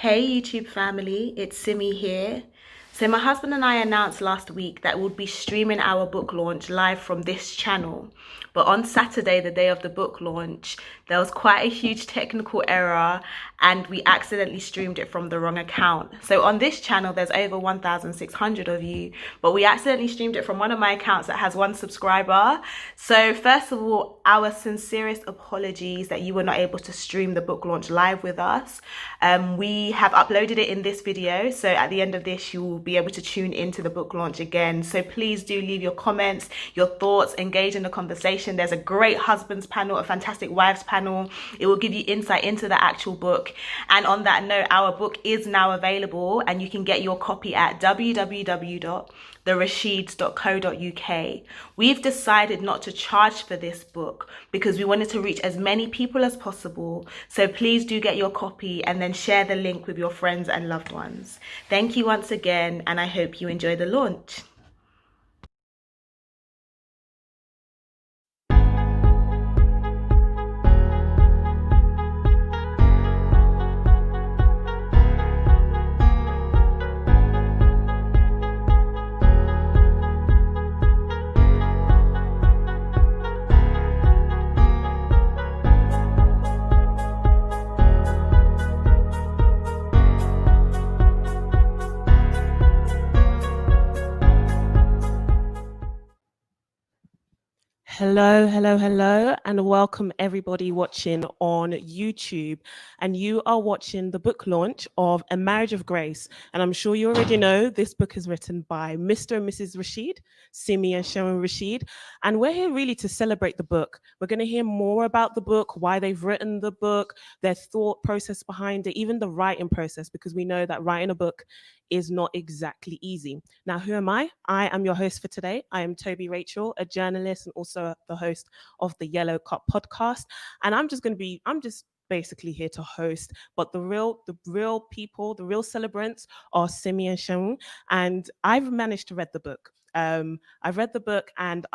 Hey YouTube family, it's Simi here. So my husband and I announced last week that we'll be streaming our book launch live from this channel. But on Saturday, the day of the book launch, there was quite a huge technical error and we accidentally streamed it from the wrong account. So on this channel, there's over 1,600 of you, but we accidentally streamed it from one of my accounts that has one subscriber. So first of all, our sincerest apologies that you were not able to stream the book launch live with us. We have uploaded it in this video, so at the end of this you will be able to tune into the book launch again. So please do leave your comments, your thoughts, engage in the conversation. There's a great husbands panel, a fantastic wives panel. It will give you insight into the actual book. And on that note, our book is now available and you can get your copy at www.therasheeds.co.uk. We've decided not to charge for this book because we wanted to reach as many people as possible. So please do get your copy and then share the link with your friends and loved ones. Thank you once again, and I hope you enjoy the launch. Hello, and welcome everybody watching on YouTube. And you are watching the book launch of A Marriage of Grace. And I'm sure you already know this book is written by Mr. and Mrs. Rashid, Simi and Sharon Rashid. And we're here really to celebrate the book. We're going to hear more about the book, why they've written the book, their thought process behind it, even the writing process, because we know that writing a book is not exactly easy. Now, who am I? I am your host for today. I am Toby Rachel, a journalist and also the host of the Yellow Cup podcast. And I'm just basically here to host, but the real people, the real celebrants are Simi and Sharon. And I've managed to read the book. I've read the book and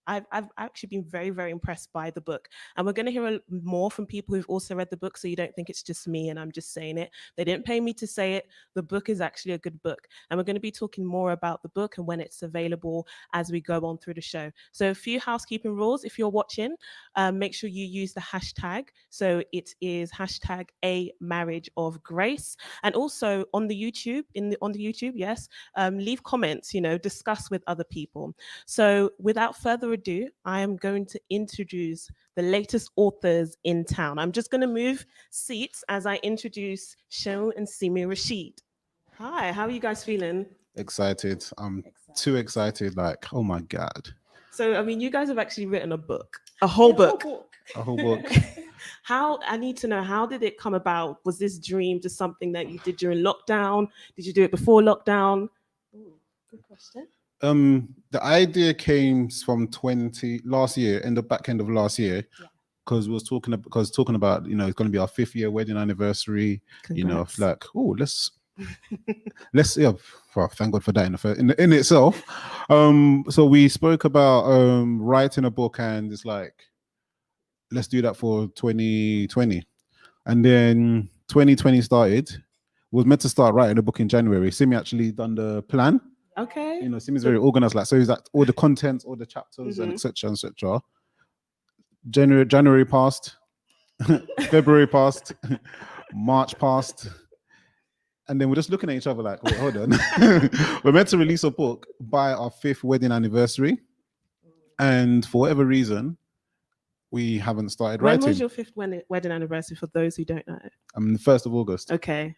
I've actually been very, very impressed by the book. And we're going to hear more from people who've also read the book, so you don't think it's just me and I'm just saying it. They didn't pay me to say it. The book is actually a good book. And we're going to be talking more about the book and when it's available as we go on through the show. So a few housekeeping rules. If you're watching, make sure you use the hashtag. So it is hashtag A Marriage of Grace. And also on the YouTube, yes, leave comments, discuss with other people. So without further ado, I am going to introduce the latest authors in town. I'm just going to move seats as I introduce Sharon and Simi Rashid. Hi, how are you guys feeling? Excited. I'm too excited. Like, oh my God. So, you guys have actually written a book, a whole book. A whole book. I need to know, how did it come about? Was this dream just something that you did during lockdown? Did you do it before lockdown? Ooh, good question. The idea came from last year, in the back end of last year, because we was talking about it's going to be our 5th year wedding anniversary. Congrats. Like, oh, let's well, thank God for that in itself. So we spoke about writing a book, and it's like, let's do that for 2020, and then 2020 started. We was meant to start writing a book in January. Simi actually done the plan. Okay. Simi's very organized, so he's like all the contents, all the chapters, and etc. January passed, February passed, March passed, and then we're just looking at each other like, wait, hold on. We're meant to release a book by our 5th wedding anniversary, and for whatever reason, we haven't started writing. When was your 5th wedding anniversary, for those who don't know? The 1st of August. Okay.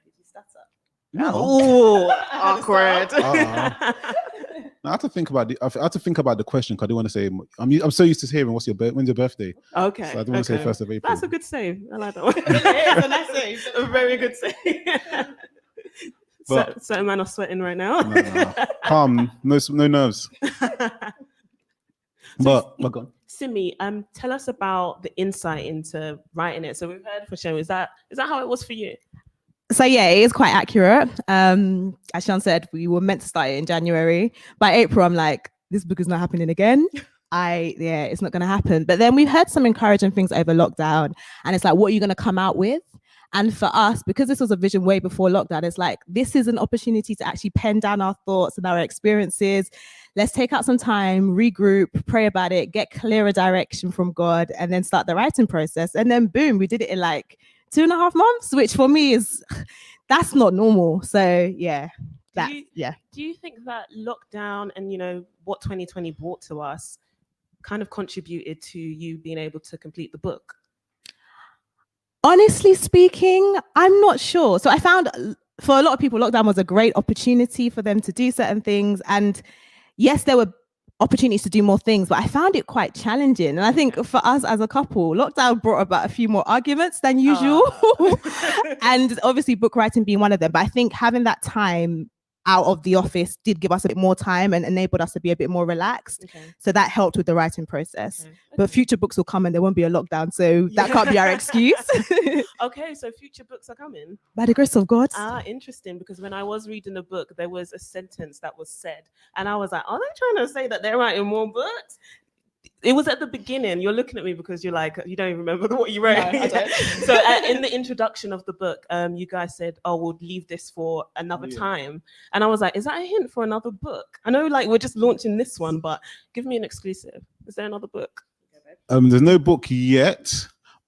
No. Oh, awkward. I have to think about the question, because I do want to say I'm so used to hearing when's your birthday. Okay. So I don't want to say 1st of April. That's a good save. I like that one. It's a nice save. A very good save. Certain man are sweating right now. No. Calm, no nerves. But go on. Simi, tell us about the insight into writing it. So we've heard for Sharon. Is that how it was for you? So yeah, it is quite accurate. As Sean said, we were meant to start it in January. By April, I'm like, this book is not happening again. It's not going to happen. But then we've heard some encouraging things over lockdown, and it's like, what are you going to come out with? And for us, because this was a vision way before lockdown, it's like, this is an opportunity to actually pen down our thoughts and our experiences. Let's take out some time, regroup, pray about it, get clearer direction from God, and then start the writing process. And then boom, we did it in like 2.5 months, which for me is, that's not normal. So yeah, Do you think that lockdown and, you know, what 2020 brought to us kind of contributed to you being able to complete the book? Honestly speaking, I'm not sure. So I found for a lot of people, lockdown was a great opportunity for them to do certain things. And yes, there were opportunities to do more things, but I found it quite challenging. And I think for us as a couple, lockdown brought about a few more arguments than usual. And obviously book writing being one of them. But I think having that time out of the office did give us a bit more time and enabled us to be a bit more relaxed. So that helped with the writing process. But future books will come and there won't be a lockdown, so that can't be our excuse. Okay, so future books are coming. By the grace of God. Interesting, because when I was reading the book, there was a sentence that was said, and I was like, are they trying to say that they're writing more books? It was at the beginning. You're looking at me because you're like, you don't even remember what you wrote. No, I don't. So in the introduction of the book, you guys said, oh, we'll leave this for another time. And I was like, is that a hint for another book? I know like we're just launching this one, but give me an exclusive. Is there another book? There's no book yet,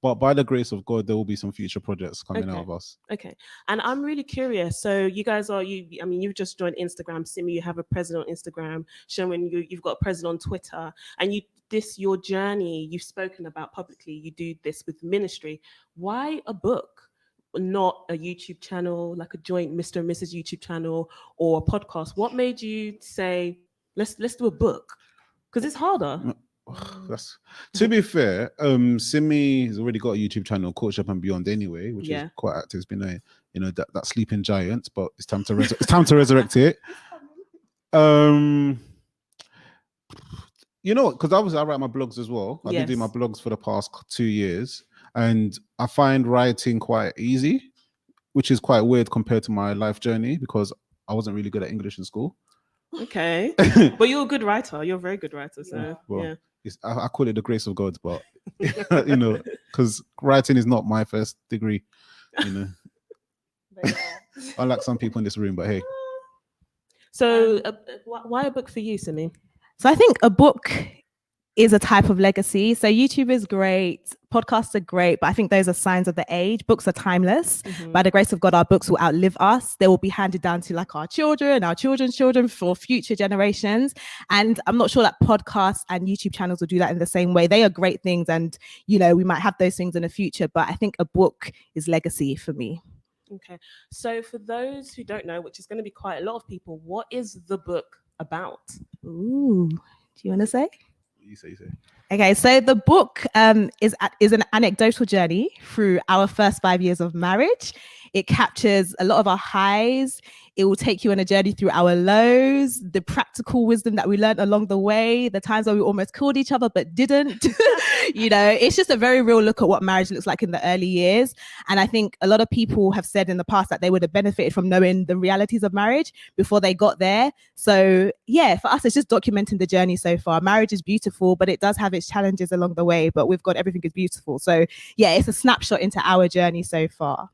but by the grace of God, there will be some future projects coming out of us. Okay. And I'm really curious. So you guys are, you've just joined Instagram. Simi, you have a presence on Instagram. Showing you've got a presence on Twitter. And your journey you've spoken about publicly, you do this with ministry. Why a book, not a YouTube channel, like a joint Mr. and Mrs. YouTube channel or a podcast? What made you say, let's do a book? Because it's harder. To be fair, Simi has already got a YouTube channel, Courtship and Beyond anyway, which is quite active. It's been that sleeping giant, but it's time to resurrect it. You know, because I write my blogs as well. I've been doing my blogs for the past 2 years, and I find writing quite easy, which is quite weird compared to my life journey because I wasn't really good at English in school. Okay, but you're a good writer. You're a very good writer. So I call it the grace of God, but you know, because writing is not my first degree. You know, unlike some people in this room, but hey. So why a book for you, Simi? So I think a book is a type of legacy. So YouTube is great, podcasts are great, but I think those are signs of the age. Books are timeless. By the grace of God, our books will outlive us. They will be handed down to like our children, our children's children for future generations. And I'm not sure that podcasts and YouTube channels will do that in the same way. They are great things. And, you know, we might have those things in the future, but I think a book is legacy for me. Okay. So for those who don't know, which is going to be quite a lot of people, what is the book about? Ooh, do you want to say? You say. Okay, so the book is an anecdotal journey through our first 5 years of marriage. It captures a lot of our highs. It will take you on a journey through our lows, the practical wisdom that we learned along the way, the times where we almost killed each other but didn't. You know, it's just a very real look at what marriage looks like in the early years. And I think a lot of people have said in the past that they would have benefited from knowing the realities of marriage before they got there. So yeah, for us, it's just documenting the journey so far. Marriage is beautiful, but it does have its challenges along the way. But with God, everything is beautiful. So yeah, it's a snapshot into our journey so far.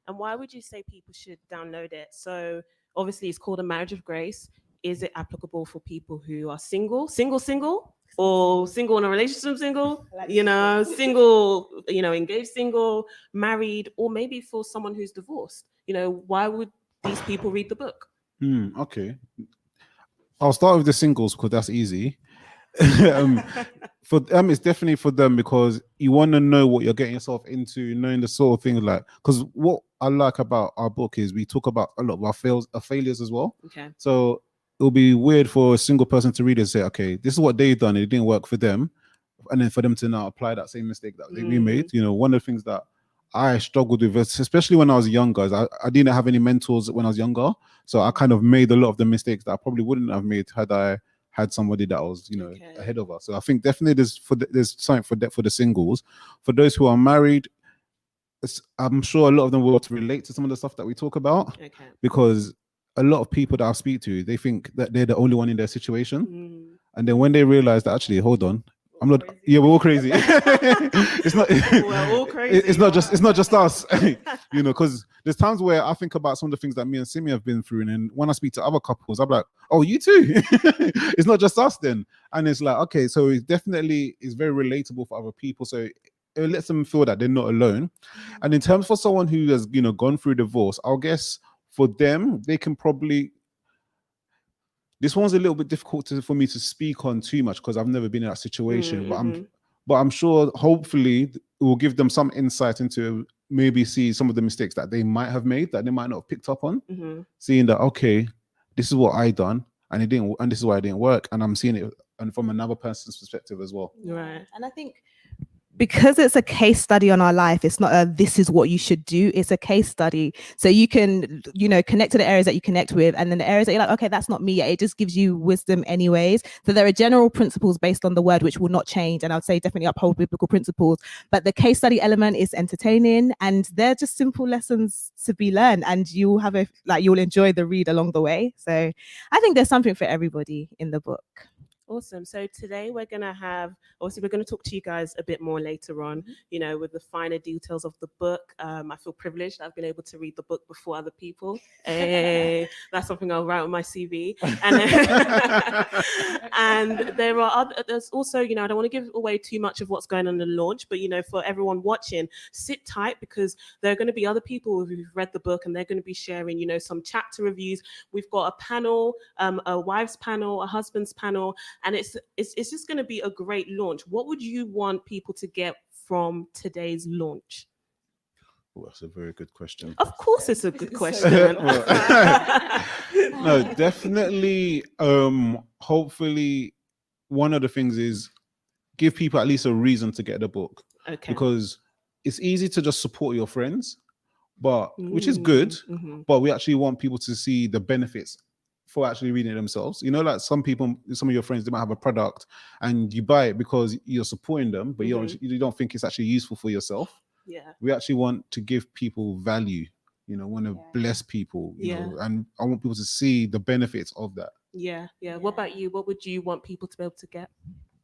And why would you say people should download it? So obviously it's called A Marriage of Grace. Is it applicable for people who are single, or single in a relationship, single, engaged, single, married, or maybe for someone who's divorced? You know, why would these people read the book? Okay. I'll start with the singles because that's easy. For them, it's definitely for them because you want to know what you're getting yourself into, knowing the sort of things like, because what I like about our book is we talk about a lot of our failures as well. Okay. So it'll be weird for a single person to read and say, okay, this is what they've done, it didn't work for them, and then for them to now apply that same mistake that we made. You know, one of the things that I struggled with, especially when I was younger, I didn't have any mentors when I was younger, so I kind of made a lot of the mistakes that I probably wouldn't have made had I had somebody that was, ahead of us. So I think definitely there's something for the singles. For those who are married, I'm sure a lot of them will relate to some of the stuff that we talk about, because a lot of people that I speak to, they think that they're the only one in their situation, and then when they realize that actually, hold on, I'm not. Crazy. Yeah, we're all crazy. It's not. We're all crazy. It's not just. It's not just us. You know, because there's times where I think about some of the things that me and Simi have been through, and then when I speak to other couples, I'm like, "Oh, you too." It's not just us then, and it's like, okay, so it definitely is very relatable for other people. So it lets them feel that they're not alone. And in terms for someone who has, you know, gone through divorce, I'll guess for them, they can probably. This one's a little bit difficult for me to speak on too much because I've never been in that situation. But I'm sure, hopefully, it will give them some insight into maybe see some of the mistakes that they might have made that they might not have picked up on. Seeing that, okay, this is what I done, and it didn't, and this is why it didn't work, and I'm seeing it and from another person's perspective as well. Right. And I think because it's a case study on our life, it's not a this is what you should do, it's a case study. So you can, you know, connect to the areas that you connect with, and then the areas that you're like, okay, that's not me yet. It just gives you wisdom anyways. So there are general principles based on the word which will not change, and I would say definitely uphold biblical principles, but the case study element is entertaining, and they're just simple lessons to be learned, and you'll have you'll enjoy the read along the way. So I think there's something for everybody in the book. Awesome. So today we're going to have, obviously we're going to talk to you guys a bit more later on, you know, with the finer details of the book. I feel privileged. I've been able to read the book before other people. Hey, that's something I'll write on my CV. And there are there's also, you know, I don't want to give away too much of what's going on in the launch, but, you know, for everyone watching, sit tight because there are going to be other people who've read the book and they're going to be sharing, you know, some chapter reviews. We've got a panel, a wives panel, a husbands panel, and it's just going to be a great launch. What would you want people to get from today's launch? Oh, that's a very good question. Of course, it's a good question. No, definitely. Hopefully, one of the things is give people at least a reason to get the book. Okay. Because it's easy to just support your friends, but which is good. But we actually want people to see the benefits for actually reading it themselves. You know, like some people, some of your friends, they might have a product and you buy it because you're supporting them, but you don't think it's actually useful for yourself. Yeah. We actually want to give people value, you know, want to bless people, you know, and I want people to see the benefits of that. Yeah. What about you? What would you want people to be able to get?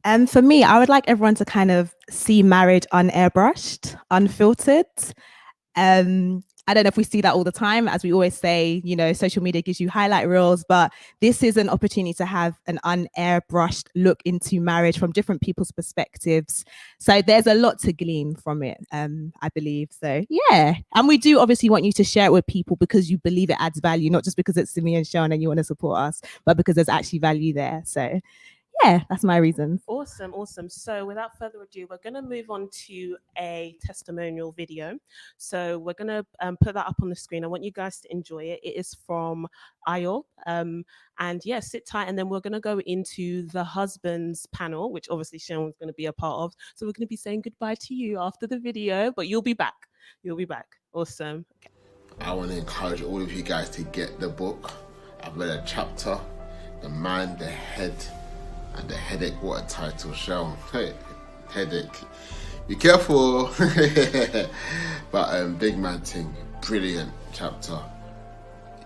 And for me, I would like everyone to kind of see marriage unairbrushed, unfiltered. I don't know if we see that all the time. As we always say, you know, social media gives you highlight reels, but this is an opportunity to have an unairbrushed look into marriage from different people's perspectives. So there's a lot to glean from it, I believe. So yeah. And we do obviously want you to share it with people because you believe it adds value, not just because it's Simi and Sean and you want to support us, but because there's actually value there. So yeah, that's my reason. Awesome. So without further ado, we're going to move on to a testimonial video. So we're going to put that up on the screen. I want you guys to enjoy it. It is from Ayo. And yeah, sit tight. And then we're going to go into the husbands panel, which obviously Sean's going to be a part of. So we're going to be saying goodbye to you after the video, but you'll be back. Awesome. Okay. I want to encourage all of you guys to get the book. I've read a chapter, The Man, the Head, and the Headache. What a title, Sean. Hey, headache. Be careful. But big man thing, brilliant chapter.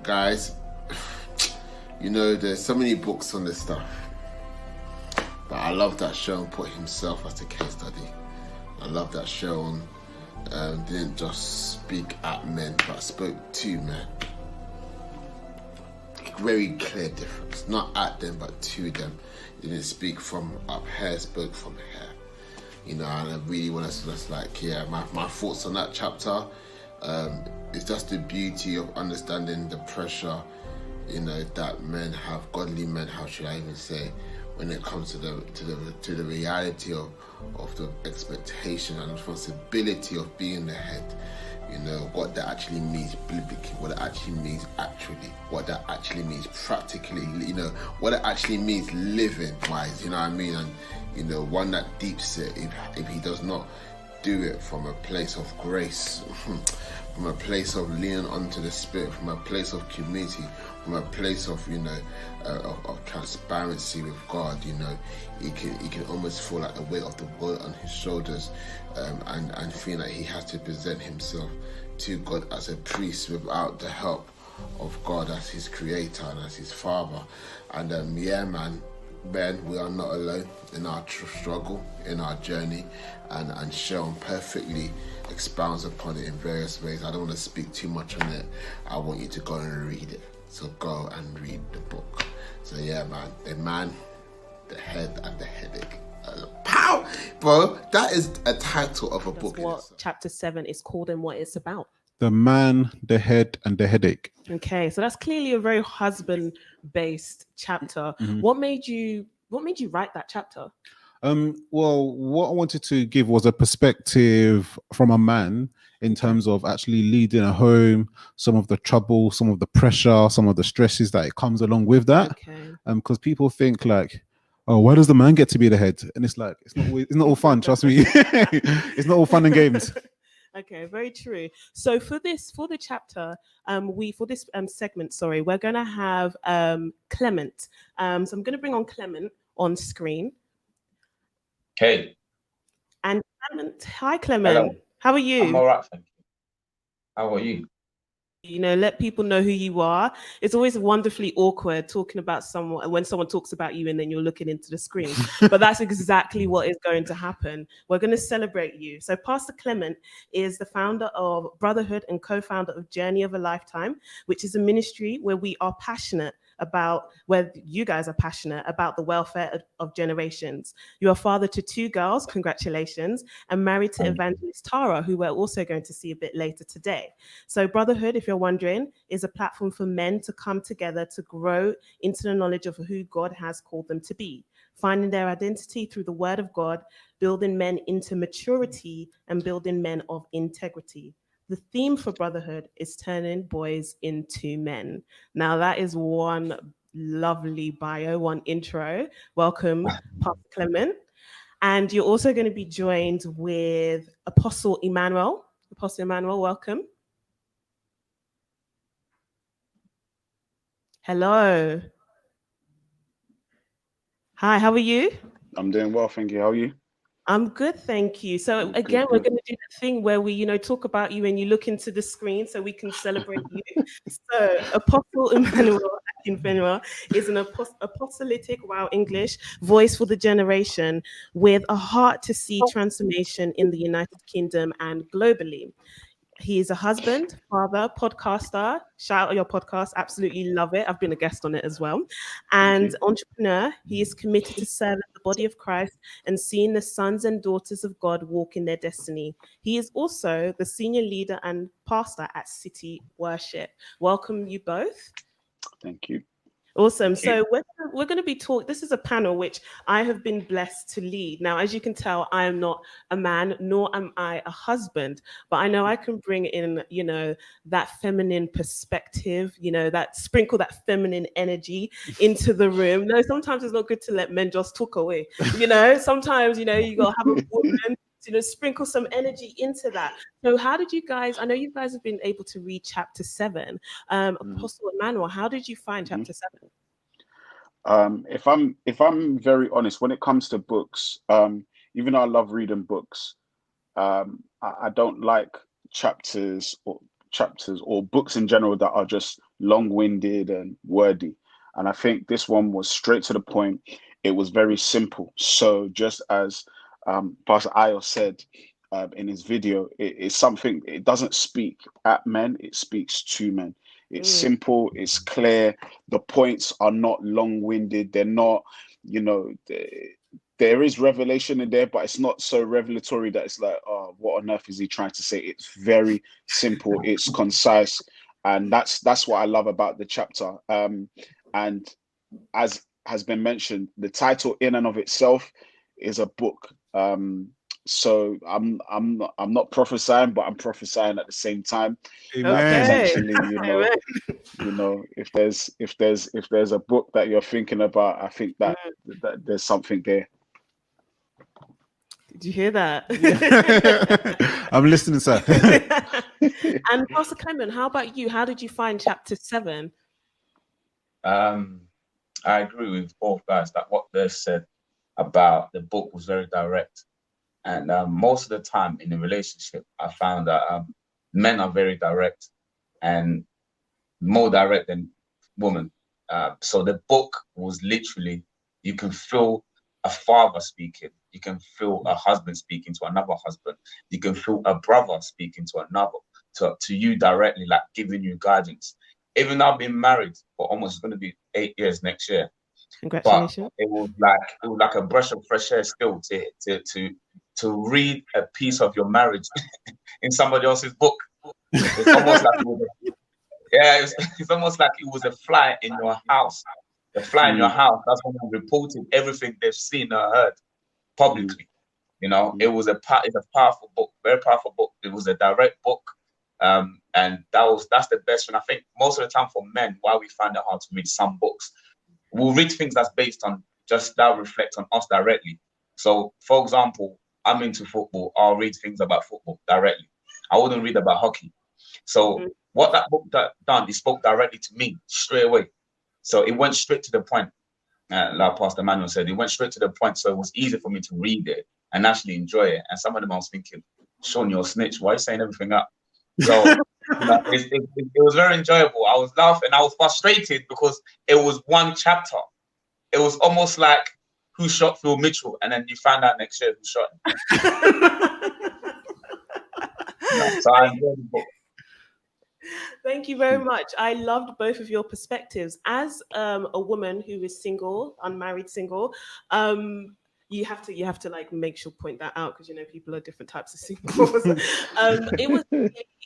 Guys, you know, there's so many books on this stuff. But I love that Sean put himself as a case study. I love that Sean didn't just speak at men, but spoke to men. Very clear difference. Not at them, but to them. He didn't speak from up here, spoke from here. You know, and I really want to just like, yeah, my thoughts on that chapter. It's just the beauty of understanding the pressure, you know, that men have, godly men, how should I even say, when it comes to the reality of the expectation and responsibility of being the head. You know, what that actually means biblically, what it actually means actually, what that actually means practically, you know, what it actually means living wise, you know what I mean? And, you know, one that deeps it, if he does not do it from a place of grace, from a place of leaning onto the Spirit, from a place of community, from a place of, you know, of transparency with God, you know, he can almost feel like the weight of the world on his shoulders, and feel like he has to present himself to God as a priest without the help of God as his creator and as his father. And yeah, man, men, we are not alone in our struggle, in our journey, and Sharon perfectly expounds upon it in various ways. I don't want to speak too much on it. I want you to go and read it. So go and read the book. So yeah, man, the head and the headache. Pow! Bro, that is a title of a book. That's what chapter 7 is called and what it's about. The man, the head, and the headache. Okay, so that's clearly a very husband-based chapter. Mhm. What made you write that chapter? Well, what I wanted to give was a perspective from a man in terms of actually leading a home, some of the trouble, some of the pressure, some of the stresses that it comes along with that. Okay. Because people think like, oh, why does the man get to be the head? And it's like, it's not all fun, trust me. It's not all fun and games. Okay, very true. So for the chapter, segment, sorry, we're gonna have Clement. So I'm gonna bring on Clement on screen. Hey. And Clement, hi Clement. Hello. How are you? I'm all right, thank you. How are you? You know, let people know who you are. It's always wonderfully awkward talking about someone when someone talks about you and then you're looking into the screen. But that's exactly what is going to happen. We're going to celebrate you. So Pastor Clement is the founder of Brotherhood and co-founder of Journey of a Lifetime, which is a ministry where we are passionate about, where you guys are passionate about the welfare of generations. You are father to 2 girls, congratulations, and married to evangelist Tara, who we're also going to see a bit later today. So Brotherhood, if you're wondering, is a platform for men to come together to grow into the knowledge of who God has called them to be, finding their identity through the word of God, building men into maturity and building men of integrity. The theme for Brotherhood is turning boys into men. Now that is one lovely bio, one intro. Welcome, Pastor Clement. And you're also going to be joined with Apostle Emmanuel. Apostle Emmanuel, welcome. Hello. Hi, how are you? I'm doing well, thank you. How are you? I'm good, thank you. So again, we're going to do that thing where we, talk about you and you look into the screen so we can celebrate you. So Apostle Emmanuel is an apostolic, English, voice for the generation with a heart to see transformation in the United Kingdom and globally. He is a husband, father, podcaster. Shout out your podcast. Absolutely love it. I've been a guest on it as well. And entrepreneur. He is committed to serving the body of Christ and seeing the sons and daughters of God walk in their destiny. He is also the senior leader and pastor at City Worship. Welcome you both. Thank you. Awesome. So we're going to be talking. This is a panel which I have been blessed to lead. Now, as you can tell, I am not a man, nor am I a husband, but I know I can bring in, that feminine perspective, that sprinkle that feminine energy into the room. No, sometimes it's not good to let men just talk away. Sometimes, you got to have a woman sprinkle some energy into that. So how did you guys, I know you guys have been able to read chapter 7. Apostle Emmanuel, how did you find chapter 7? If I'm very honest, when it comes to books, even though I love reading books, I don't like chapters or books in general that are just long-winded and wordy. And I think this one was straight to the point. It was very simple. So just as Pastor Ayo said in his video, it's something, it doesn't speak at men, it speaks to men. It's simple, it's clear, the points are not long-winded, they're not, there is revelation in there, but it's not so revelatory that it's like, oh, what on earth is he trying to say? It's very simple, it's concise, and that's what I love about the chapter. And as has been mentioned, the title in and of itself is a book. So I'm not prophesying, but I'm prophesying at the same time. Potentially, if there's a book that you're thinking about, I think that there's something there. Did you hear that? I'm listening, sir. And Pastor Clement, how about you? How did you find chapter 7? I agree with both guys that what they said about the book was very direct. And most of the time in a relationship, I found that men are very direct and more direct than women. So the book was literally You can feel a father speaking. You can feel a husband speaking to another husband. You can feel a brother speaking to another, to you directly, like giving you guidance. Even though I've been married for almost going to be 8 years next year, but Congratulations. it was like a breath of fresh air still to read a piece of your marriage in somebody else's book. It's almost like it's almost like it was a fly in your house. The fly in your house, that's when they reported everything they've seen or heard publicly. You know, it's a powerful book, very powerful book. It was a direct book. And that's the best one. I think most of the time for men, why we find it hard to read some books, we'll read things that's based on just that reflect on us directly. So, for example, I'm into football. I'll read things about football directly. I wouldn't read about hockey. So, what that book done, it spoke directly to me straight away. So it went straight to the point. Like Pastor Manuel said, it went straight to the point. So it was easy for me to read it and actually enjoy it. And some of them I was thinking, Sean, you're a snitch. Why are you saying everything up? So it was very enjoyable. I was laughing. I was frustrated because it was one chapter. It was almost like who shot Phil Mitchell, and then you find out next year who shot him. So I enjoyed the book. Thank you very much. I loved both of your perspectives. As a woman who is single, unmarried single, you have to like make sure point that out, because people are different types of singles.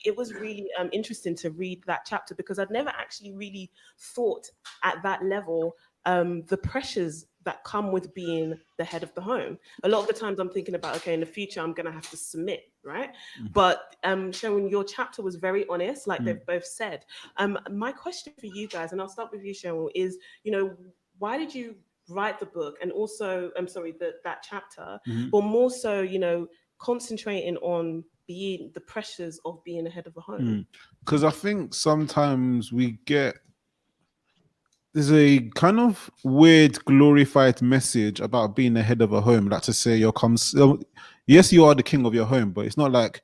It was really interesting to read that chapter, because I'd never actually really thought at that level the pressures that come with being the head of the home. A lot of the times I'm thinking about, okay, in the future I'm gonna have to submit, right? But Sharon, your chapter was very honest, like they've both said. My question for you guys, and I'll start with you, Sharon, is why did you write the book, and also that chapter, but more so concentrating on being the pressures of being the head of a home? Because I think sometimes there's a kind of weird glorified message about being the head of a home, like to say yes, you are the king of your home, but it's not like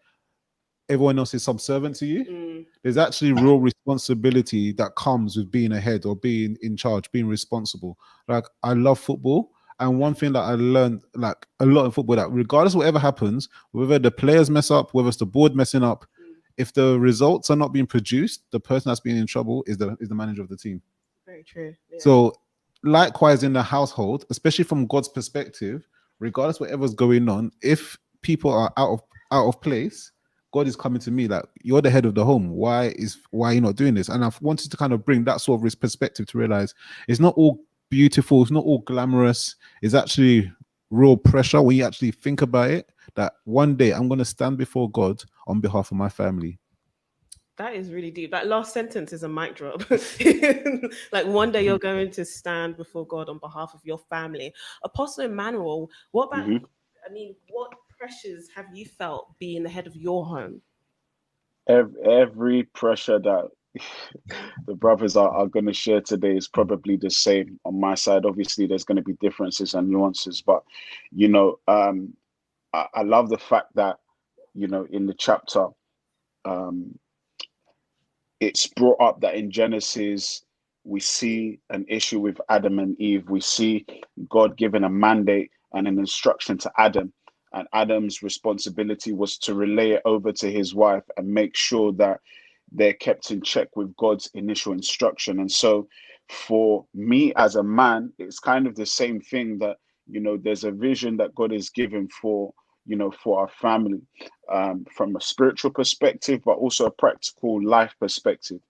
everyone else is subservient to you. There's actually real responsibility that comes with being a head or being in charge, being responsible. Like, I love football, and one thing that I learned like a lot in football, that regardless of whatever happens, whether the players mess up, whether it's the board messing up, if the results are not being produced, the person that's being in trouble is the manager of the team. Very true. Yeah. So likewise in the household, especially from God's perspective, regardless of whatever's going on, if people are out of place, God is coming to me like, you're the head of the home. Why are you not doing this? And I've wanted to kind of bring that sort of perspective to realize it's not all beautiful, it's not all glamorous. It's actually real pressure when you actually think about it, that one day I'm going to stand before God on behalf of my family. That is really deep. That last sentence is a mic drop. Like, one day you're going to stand before God on behalf of your family. Apostle Emmanuel, what about what pressures have you felt being the head of your home? Every pressure that the brothers are going to share today is probably the same on my side. Obviously, there's going to be differences and nuances, but I love the fact that in the chapter, it's brought up that in Genesis we see an issue with Adam and Eve. We see God giving a mandate and an instruction to Adam, and Adam's responsibility was to relay it over to his wife and make sure that they're kept in check with God's initial instruction. And so for me as a man, it's kind of the same thing, that there's a vision that God is given for our family, from a spiritual perspective, but also a practical life perspective.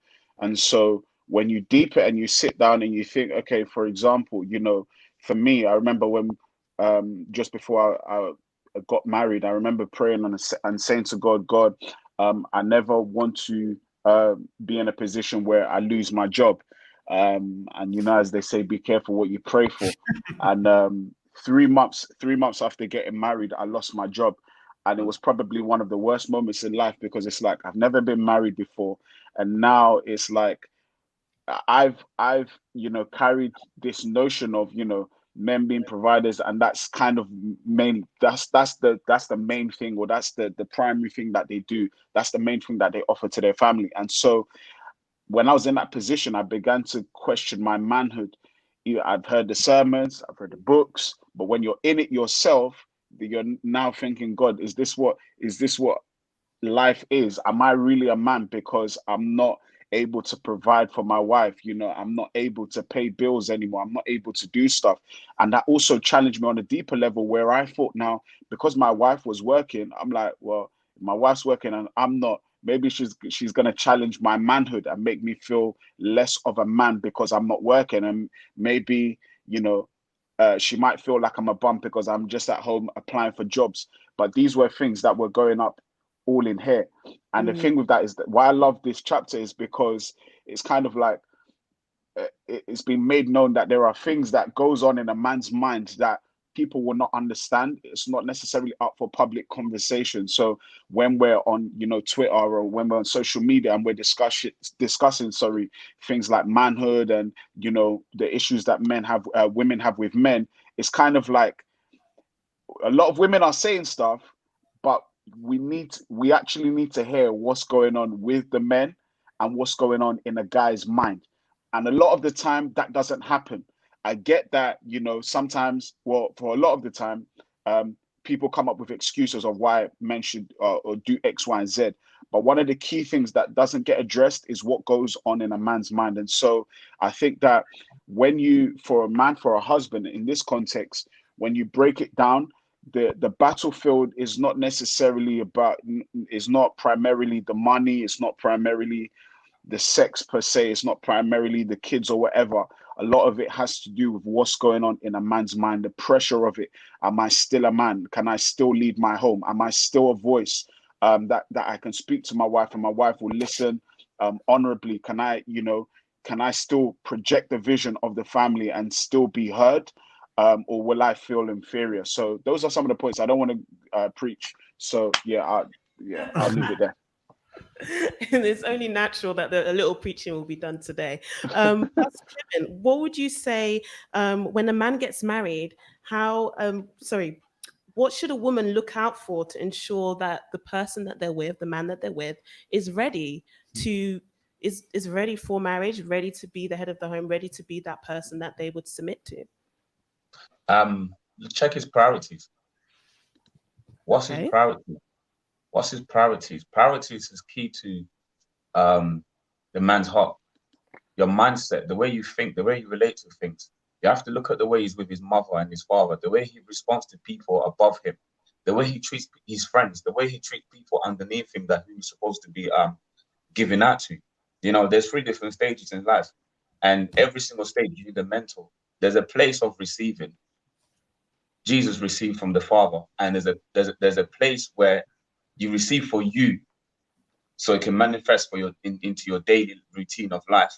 And so when you deep it and you sit down and you think, okay, for example, for me, I remember when just before I got married, I remember praying and saying to God, I never want to be in a position where I lose my job. And as they say, be careful what you pray for. And 3 months after getting married, I lost my job. And it was probably one of the worst moments in life, because it's like, I've never been married before. And now it's like, I've carried this notion of, men being providers, and that's kind of that's the main thing, or that's the primary thing that they do. That's the main thing that they offer to their family. And so when I was in that position, I began to question my manhood, I've heard the sermons, I've read the books, but when you're in it yourself, you're now thinking, God, is this what life is? Am I really a man because I'm not able to provide for my wife? I'm not able to pay bills anymore. I'm not able to do stuff. And that also challenged me on a deeper level, where I thought, now, because my wife was working, I'm like, well, my wife's working and I'm not, maybe she's going to challenge my manhood and make me feel less of a man because I'm not working. And maybe, she might feel like I'm a bum because I'm just at home applying for jobs. But these were things that were going up all in here. And the thing with that is that why I love this chapter is because it's kind of like it's been made known that there are things that goes on in a man's mind that people will not understand. It's not necessarily up for public conversation. So when we're on, Twitter, or when we're on social media and we're discussing things like manhood and, the issues that women have with men, it's kind of like a lot of women are saying stuff, but we actually need to hear what's going on with the men and what's going on in a guy's mind. And a lot of the time that doesn't happen. I get that, sometimes, well, for a lot of the time, people come up with excuses of why men should or do X, Y, and Z. But one of the key things that doesn't get addressed is what goes on in a man's mind. And so I think that for a husband in this context, when you break it down, the battlefield is not primarily the money, it's not primarily the sex per se, it's not primarily the kids or whatever. A lot of it has to do with what's going on in a man's mind, the pressure of it. Am I still a man? Can I still lead my home? Am I still a voice that I can speak to my wife and my wife will listen honorably? Can I still project the vision of the family and still be heard? Or will I feel inferior? So those are some of the points. I don't want to preach. So I'll leave it there. And it's only natural that a little preaching will be done today. Pastor Clement, what would you say when a man gets married? What should a woman look out for to ensure that the person that they're with, the man that they're with, is ready is ready for marriage, ready to be the head of the home, ready to be that person that they would submit to? Check his priorities. What's his priority? What's his priorities? Priorities is key to the man's heart, your mindset, the way you think, the way you relate to things. You have to look at the way he's with his mother and his father, the way he responds to people above him, the way he treats his friends, the way he treats people underneath him that he's supposed to be giving out to. There's 3 different stages in life, and every single stage you need a mentor. There's a place of receiving. Jesus received from the Father, and there's a place where you receive for you, so it can manifest for into your daily routine of life.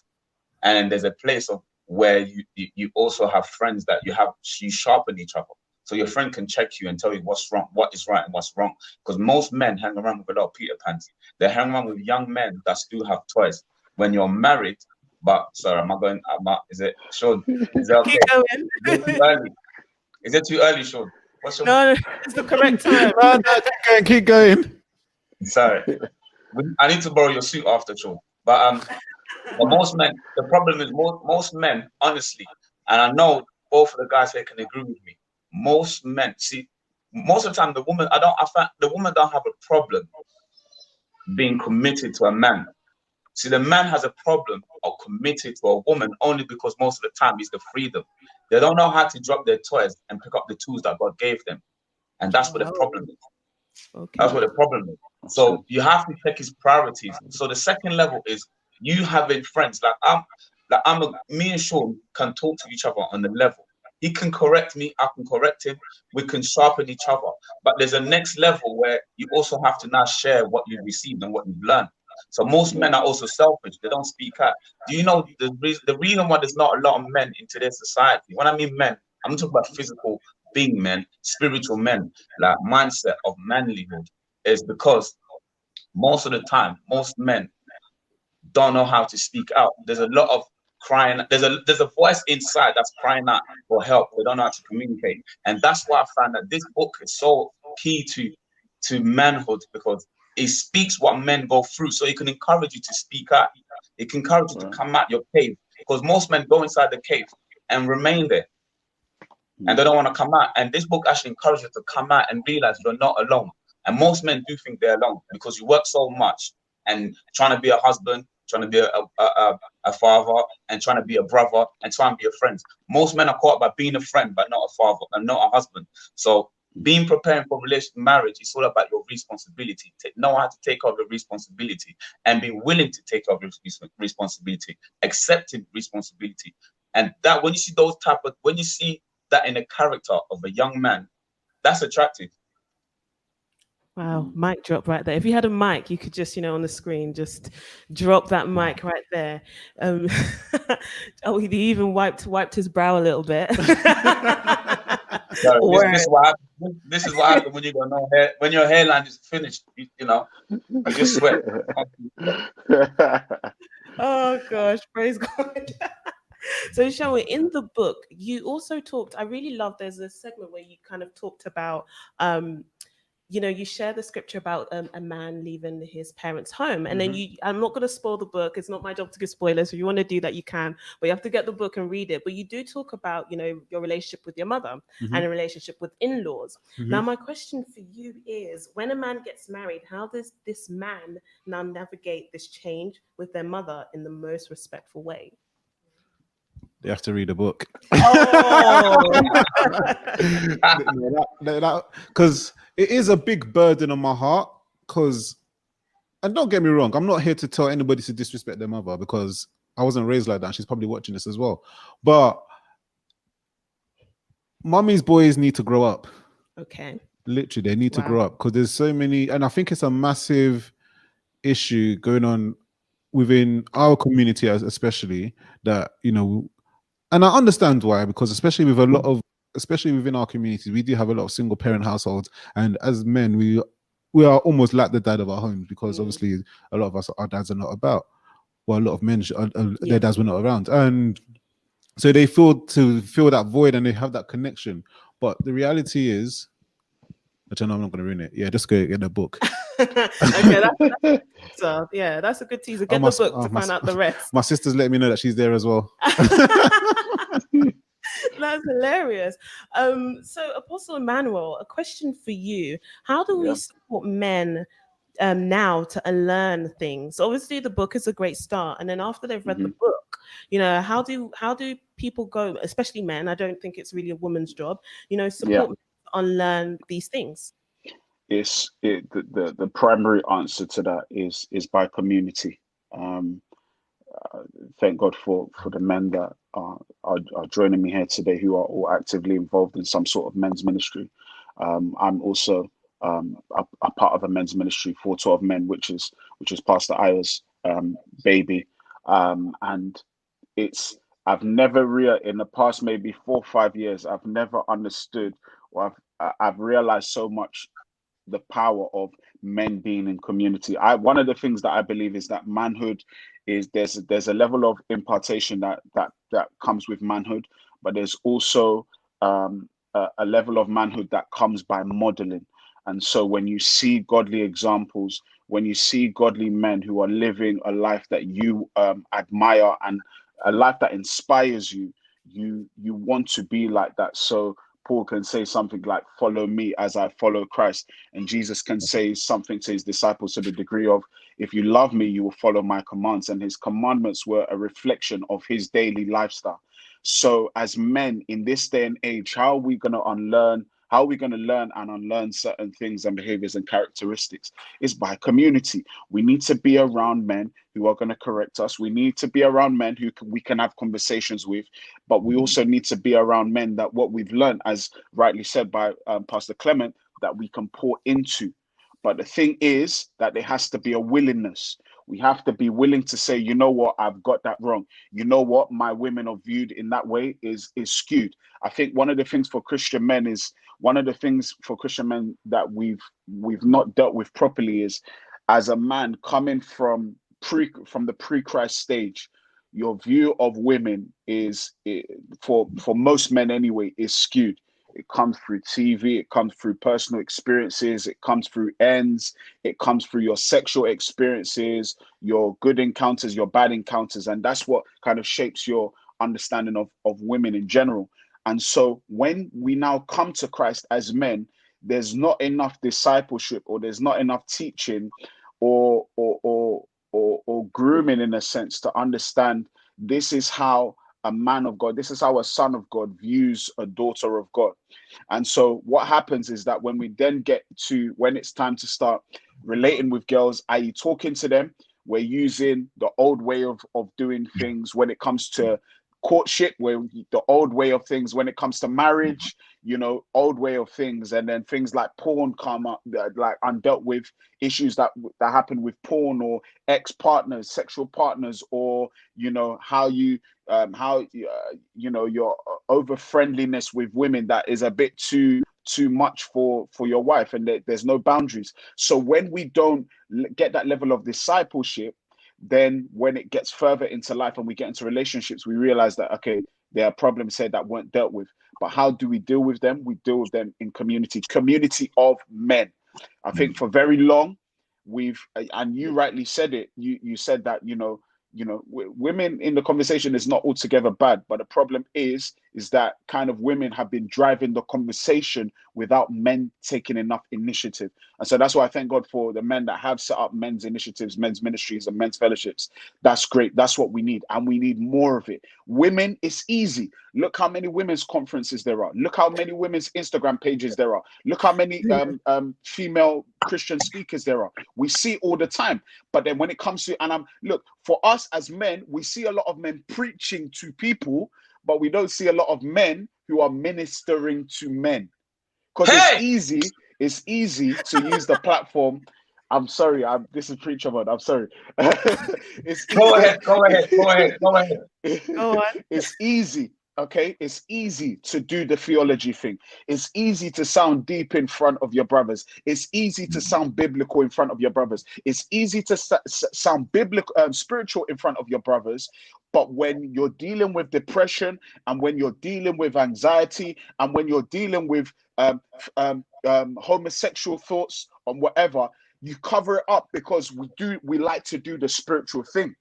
And there's a place of where you also have friends that you sharpen each other, so your friend can check you and tell you what's wrong, what is right and what's wrong. Because most men hang around with a lot of Peter Pans. They hang around with young men that still have toys. When you're married, is it Sean? Is that okay? Is it too early? Is it too early, Sean? No, it's the correct time. No, keep going. Sorry. I need to borrow your suit after, Sean. But most men, the problem is most men, honestly, and I know both of the guys here can agree with me. Most men, most of the time, I find the woman don't have a problem being committed to a man. See, the man has a problem of committed to a woman only because most of the time it's the freedom. They don't know how to drop their toys and pick up the tools that God gave them. And that's what the problem is. Okay. That's what the problem is. So you have to check his priorities. So the second level is you having friends. Me and Sean can talk to each other on the level. He can correct me, I can correct him, we can sharpen each other. But there's a next level where you also have to now share what you've received and what you've learned. So most men are also selfish. They don't speak out. Do you know the reason why there's not a lot of men in today's society? When I mean men, I'm talking about physical being men, spiritual men, like mindset of manlyhood, is because most of the time, most men don't know how to speak out. There's a lot of crying. There's a voice inside that's crying out for help. They don't know how to communicate. And that's why I found that this book is so key to manhood, because it speaks what men go through, so it can encourage you to speak out. It can encourage you to come out your cave, because most men go inside the cave and remain there. And they don't want to come out. And this book actually encourages you to come out and realize you're not alone. And most men do think they're alone because you work so much and trying to be a husband, trying to be a father, and trying to be a brother, and trying to be a friend. Most men are caught by being a friend, but not a father and not a husband. So being preparing for marriage is all about your responsibility. Know how to take over your responsibility and be willing to take over your responsibility, accepting responsibility. And that when you see when you see that in the character of a young man, that's attractive. Wow, mic drop right there. If you had a mic, you could just, on the screen, just drop that mic right there. Oh, he even wiped his brow a little bit. So this is what happens. This is what happens when you got no hair. When your hairline is finished, you just sweat. Oh gosh, praise God. So Shawe, in the book, you also talked, I really love, there's a segment where you kind of talked about, you share the scripture about a man leaving his parents' home. And then I'm not going to spoil the book. It's not my job to give spoilers. So if you want to do that, you can, but you have to get the book and read it. But you do talk about, your relationship with your mother and a relationship with in-laws. Now, my question for you is, when a man gets married, how does this man now navigate this change with their mother in the most respectful way? They have to read a book. Because it is a big burden on my heart. And don't get me wrong, I'm not here to tell anybody to disrespect their mother, because I wasn't raised like that. She's probably watching this as well. But mummy's boys need to grow up. Okay. Literally, they need to grow up, because there's so many, and I think it's a massive issue going on within our community, especially that, and I understand why, because especially within our communities, we do have a lot of single parent households, and as men, we are almost like the dad of our homes, because obviously a lot of us, our dads are not about. Well, a lot of men, their dads were not around, and so they feel that void, and they have that connection. But the reality is, which I know I'm not going to ruin it. Yeah, just go get the book. Okay, that's a good teaser. Get the book to find out the rest. My sister's letting me know that she's there as well. That's hilarious. So Apostle Emmanuel, a question for you. How do we support men now to unlearn things? Obviously, the book is a great start. And then after they've read the book, how do people go, especially men? I don't think it's really a woman's job, support men to unlearn these things. The primary answer to that is by community. Thank God for the men that are joining me here today, who are all actively involved in some sort of men's ministry. I'm also a part of a men's ministry, 412 Men, which is Pastor Aya's baby, and I've never in the past maybe 4 or 5 years, I've never understood, or I've realized so much the power of men being in community. One of the things that I believe is that manhood is there's a level of impartation that comes with manhood, but there's also a level of manhood that comes by modeling. And so when you see godly examples, when you see godly men who are living a life that you admire, and a life that inspires you, you want to be like that. So Paul can say something like, follow me as I follow Christ. And Jesus can say something to his disciples to the degree of, if you love me, you will follow my commands. And his commandments were a reflection of his daily lifestyle. So as men in this day and age, how are we going to unlearn? How are we going to learn and unlearn certain things and behaviors and characteristics? Is by community. We need to be around men who are going to correct us. We need to be around men who we can have conversations with, but we also need to be around men that what we've learned, as rightly said by Pastor Clement, that we can pour into. But the thing is that there has to be a willingness. We have to be willing to say, you know what, I've got that wrong. You know what, my women are viewed in that way is skewed. I think one of the things for Christian men that we've not dealt with properly is, as a man coming from the pre-Christ stage, your view of women is, for most men anyway, is skewed. It comes through TV, it comes through personal experiences, it comes through ends, it comes through your sexual experiences, your good encounters, your bad encounters, and that's what kind of shapes your understanding of women in general. And so when we now come to Christ as men, there's not enough discipleship, or there's not enough teaching, or grooming, in a sense, to understand this is how a man of God, this is how a son of God views a daughter of God. And so what happens is that when we then get to when it's time to start relating with girls, i.e., talking to them, we're using the old way of doing things when it comes to courtship, where the old way of things when it comes to marriage, old way of things. And then things like porn come up, like undealt with issues that happen with porn, or ex-partners, sexual partners, or how you your over friendliness with women that is a bit too much for your wife, and there's no boundaries. So when we don't get that level of discipleship, then when it gets further into life and we get into relationships, we realize that, okay, there are problems here that weren't dealt with. But how do we deal with them? We deal with them in community of men. I think for very long, and you rightly said it, you said that, women in the conversation is not altogether bad, but the problem is that kind of women have been driving the conversation without men taking enough initiative. And so that's why I thank God for the men that have set up men's initiatives, men's ministries, and men's fellowships. That's great. That's what we need, and we need more of it. Women, it's easy. Look how many women's conferences there are. Look how many women's Instagram pages there are. Look how many female Christian speakers there are. We see all the time. But then when it comes to, look, for us as men, we see a lot of men preaching to people, but we don't see a lot of men who are ministering to men. Because it's easy to use the platform. I'm sorry, this is preacher mode. I'm sorry. It's easy. Go ahead. Go on. It's easy. Okay, it's easy to do the theology thing. It's easy to sound deep in front of your brothers. It's easy to sound biblical in front of your brothers. It's easy to sound biblical, spiritual in front of your brothers. But when you're dealing with depression, and when you're dealing with anxiety, and when you're dealing with homosexual thoughts or whatever, you cover it up because we like to do the spiritual thing.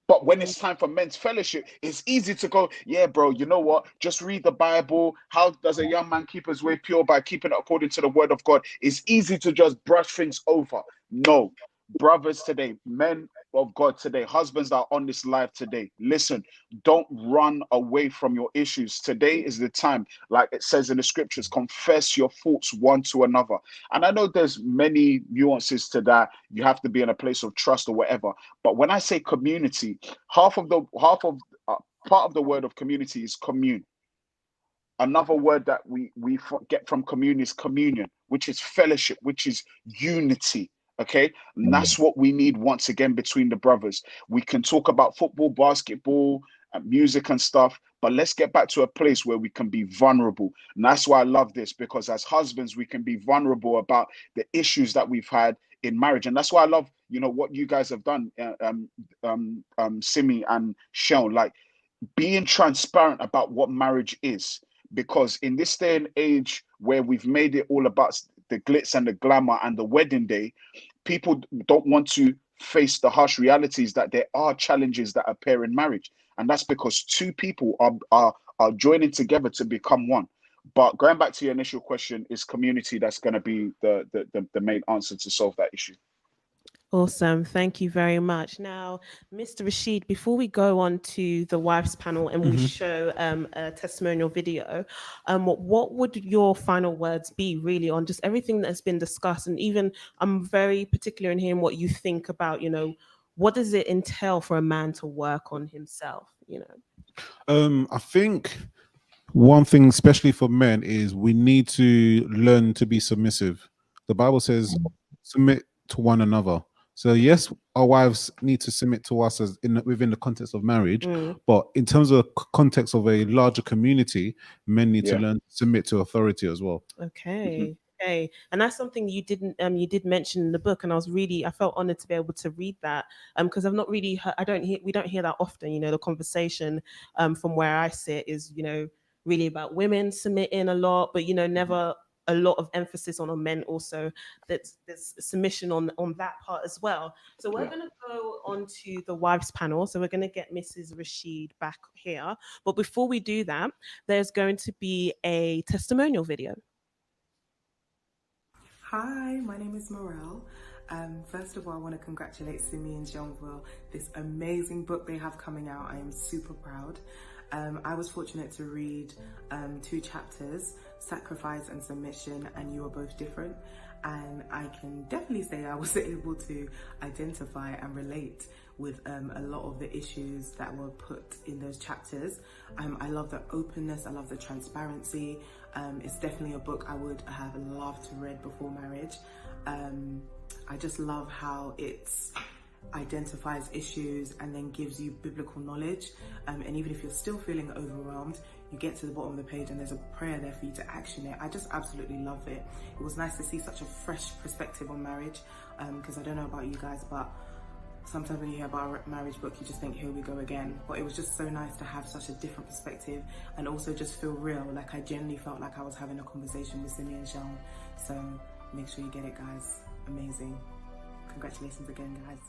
But when it's time for men's fellowship, it's easy to go, yeah, bro, you know what? Just read the Bible. How does a young man keep his way pure? By keeping it according to the word of God. It's easy to just brush things over. No, brothers today, men of God today, husbands that are on this live today, listen, don't run away from your issues. Today is the time, like it says in the scriptures, confess your faults one to another. And I know there's many nuances to that. You have to be in a place of trust or whatever. But when I say community, part of the word of community is commune. Another word that we get from commune is communion, which is fellowship, which is unity. Okay, and that's what we need once again between the brothers. We can talk about football, basketball, and music and stuff, but let's get back to a place where we can be vulnerable. And that's why I love this, because as husbands, we can be vulnerable about the issues that we've had in marriage. And that's why I love, what you guys have done, Simi and Sean, like being transparent about what marriage is. Because in this day and age where we've made it all about the glitz and the glamour and the wedding day, people don't want to face the harsh realities that there are challenges that appear in marriage. And that's because two people are joining together to become one. But going back to your initial question, is community that's going to be the main answer to solve that issue. Awesome. Thank you very much. Now, Mr. Rashid, before we go on to the wives panel and we show a testimonial video, what would your final words be really on just everything that has been discussed? And even I'm very particular in hearing what you think about, what does it entail for a man to work on himself, I think one thing, especially for men, is we need to learn to be submissive. The Bible says, submit to one another. So yes, our wives need to submit to us within the context of marriage, but in terms of context of a larger community, men need to learn to submit to authority as well. Okay. Okay. And that's something you did mention in the book, and I felt honored to be able to read that, because I've not really heard, we don't hear that often. The conversation from where I sit is really about women submitting a lot, but never a lot of emphasis on men also, that there's submission on that part as well. So we're going to go on to the wives panel. So we're going to get Mrs. Rashid back here. But before we do that, there's going to be a testimonial video. Hi, my name is Morel. First of all, I want to congratulate Simi and Jean-Will, this amazing book they have coming out. I am super proud. I was fortunate to read 2 chapters, Sacrifice and Submission, and You Are Both Different. And I can definitely say I was able to identify and relate with a lot of the issues that were put in those chapters. I love the openness, I love the transparency. It's definitely a book I would have loved to read before marriage. I just love how it's identifies issues and then gives you biblical knowledge, and even if you're still feeling overwhelmed, you get to the bottom of the page and there's a prayer there for you to action it. I just absolutely love it. It was nice to see such a fresh perspective on marriage, because I don't know about you guys, but sometimes when you hear about a marriage book you just think, here we go again. But it was just so nice to have such a different perspective and also just feel real. Like I genuinely felt like I was having a conversation with Simi and Sean. So make sure you get it, guys. Amazing. Congratulations again, guys.